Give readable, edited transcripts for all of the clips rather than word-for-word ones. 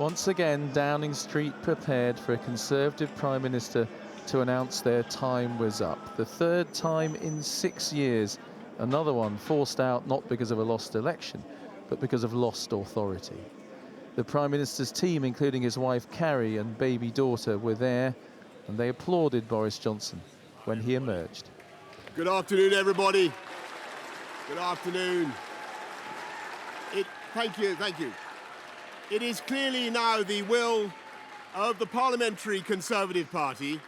Once again, Downing Street prepared for a Conservative Prime Minister to announce their time was up. The third time in 6 years, another one forced out not because of a lost election, but because of lost authority. The Prime Minister's team, including his wife Carrie and baby daughter, were there, and they applauded Boris Johnson when he emerged. Good afternoon, everybody. Good afternoon. Thank you. It is clearly now the will of the Parliamentary Conservative Party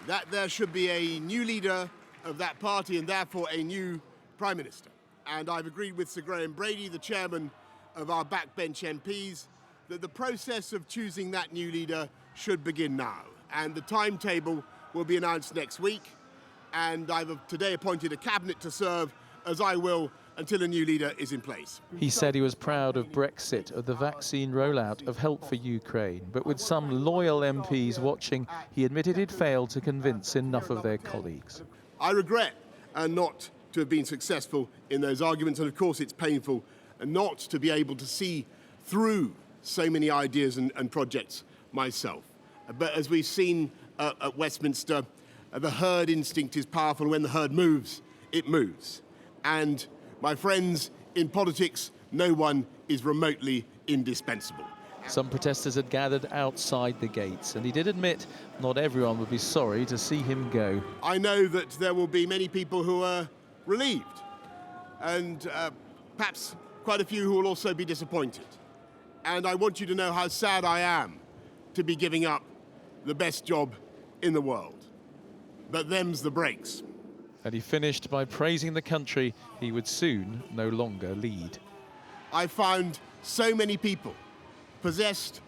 that there should be a new leader of that party and therefore a new Prime Minister. And I've agreed with Sir Graham Brady, the chairman of our backbench MPs, that the process of choosing that new leader should begin now. And the timetable will be announced next week. And I've today appointed a cabinet to serve, as I will, until a new leader is in place. He said he was proud of Brexit, of the vaccine rollout, of help for Ukraine. But with some loyal MPs watching, he admitted he'd failed to convince enough of their colleagues. I regret not to have been successful in those arguments, and of course it's painful not to be able to see through so many ideas and projects myself. But as we've seen at Westminster, the herd instinct is powerful. When the herd moves, it moves. And my friends, in politics, no one is remotely indispensable. Some protesters had gathered outside the gates, and he did admit not everyone would be sorry to see him go. I know that there will be many people who are relieved, and perhaps quite a few who will also be disappointed. And I want you to know how sad I am to be giving up the best job in the world. But them's the breaks. And he finished by praising the country he would soon no longer lead. I found so many people possessed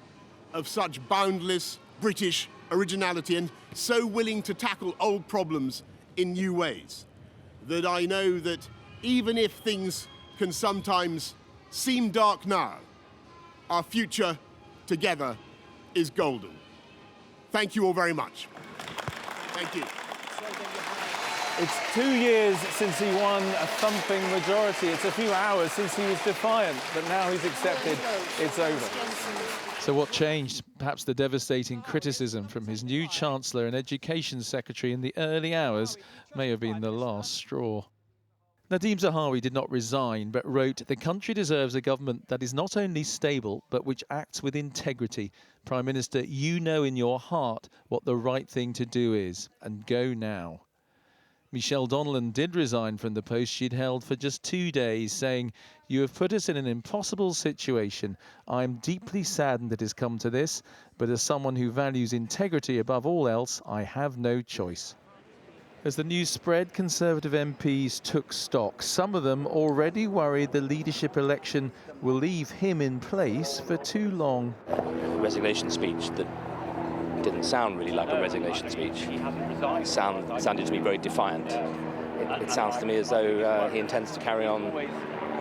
of such boundless British originality and so willing to tackle old problems in new ways that I know that even if things can sometimes seem dark now, our future together is golden. Thank you all very much. Thank you. It's 2 years since he won a thumping majority. It's a few hours since he was defiant, but now he's accepted it's over. So what changed? Perhaps the devastating criticism from his new Chancellor and Education Secretary in the early hours may have been the last straw. Nadeem Zahawi did not resign, but wrote, "The country deserves a government that is not only stable, but which acts with integrity. Prime Minister, you know in your heart what the right thing to do is, and go now." Michelle Donnellan did resign from the post she'd held for just 2 days, saying, "You have put us in an impossible situation. I am deeply saddened it has come to this, but as someone who values integrity above all else, I have no choice." As the news spread, Conservative MPs took stock. Some of them already worried the leadership election will leave him in place for too long. A resignation speech that didn't sound really like a resignation speech. It sounded to me very defiant. It sounds to me as though he intends to carry on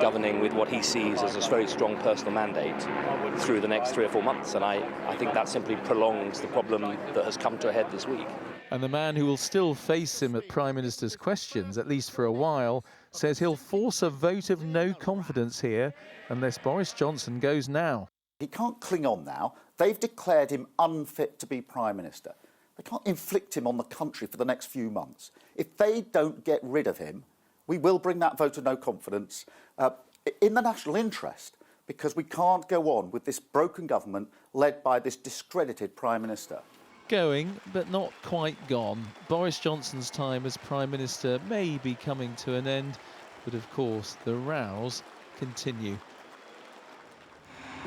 governing with what he sees as a very strong personal mandate through the next 3 or 4 months. And I think that simply prolongs the problem that has come to a head this week. And the man who will still face him at Prime Minister's questions, at least for a while, says he'll force a vote of no confidence here unless Boris Johnson goes now. He can't cling on now. They've declared him unfit to be Prime Minister. They can't inflict him on the country for the next few months. If they don't get rid of him, we will bring that vote of no confidence in the national interest, because we can't go on with this broken government led by this discredited Prime Minister. Going, but not quite gone. Boris Johnson's time as Prime Minister may be coming to an end, but of course the rows continue.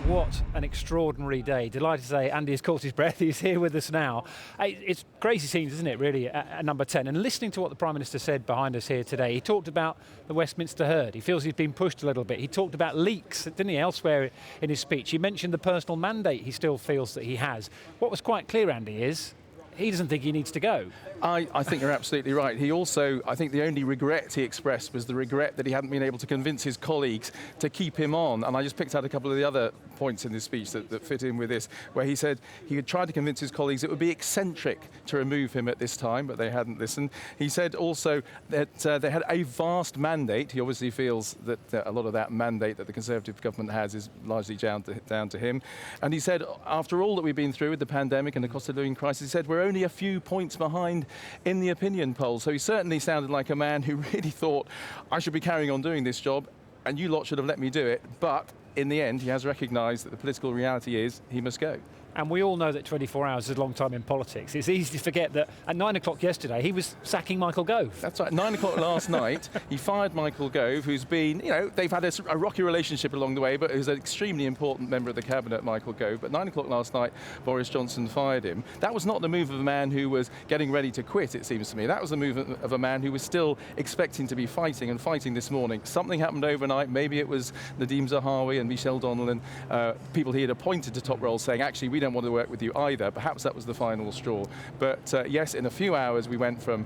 What an extraordinary day. Delighted to say Andy has caught his breath. He's here with us now. It's crazy scenes, isn't it, really, at number 10. And listening to what the Prime Minister said behind us here today, he talked about the Westminster herd. He feels he's been pushed a little bit. He talked about leaks, didn't he, elsewhere in his speech. He mentioned the personal mandate he still feels that he has. What was quite clear, Andy, is he doesn't think he needs to go. I think you're absolutely right. He also, I think the only regret he expressed was the regret that he hadn't been able to convince his colleagues to keep him on. And I just picked out a couple of the other points in his speech that fit in with this, where he said he had tried to convince his colleagues it would be eccentric to remove him at this time, but they hadn't listened. He said also that they had a vast mandate. He obviously feels that a lot of that mandate that the Conservative government has is largely down to him. And he said, after all that we've been through with the pandemic and the cost of living crisis, he said we're only a few points behind in the opinion polls. So he certainly sounded like a man who really thought, I should be carrying on doing this job, and you lot should have let me do it. But in the end, he has recognised that the political reality is he must go. And we all know that 24 hours is a long time in politics. It's easy to forget that at 9 o'clock yesterday, he was sacking Michael Gove. That's right. 9 o'clock last night, he fired Michael Gove, who's been, they've had a rocky relationship along the way, but who's an extremely important member of the cabinet, Michael Gove. But 9 o'clock last night, Boris Johnson fired him. That was not the move of a man who was getting ready to quit, it seems to me. That was the move of a man who was still expecting to be fighting this morning. Something happened overnight. Maybe it was Nadeem Zahawi and Michelle Donnell and people he had appointed to top roles saying, actually, we don't want to work with you either. Perhaps that was the final straw. But yes, in a few hours we went from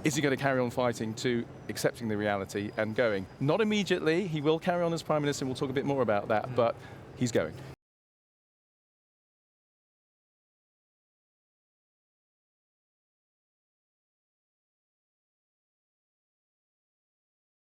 is he going to carry on fighting to accepting the reality and going. Not immediately. He will carry on as Prime Minister, and we'll talk a bit more about that, but he's going.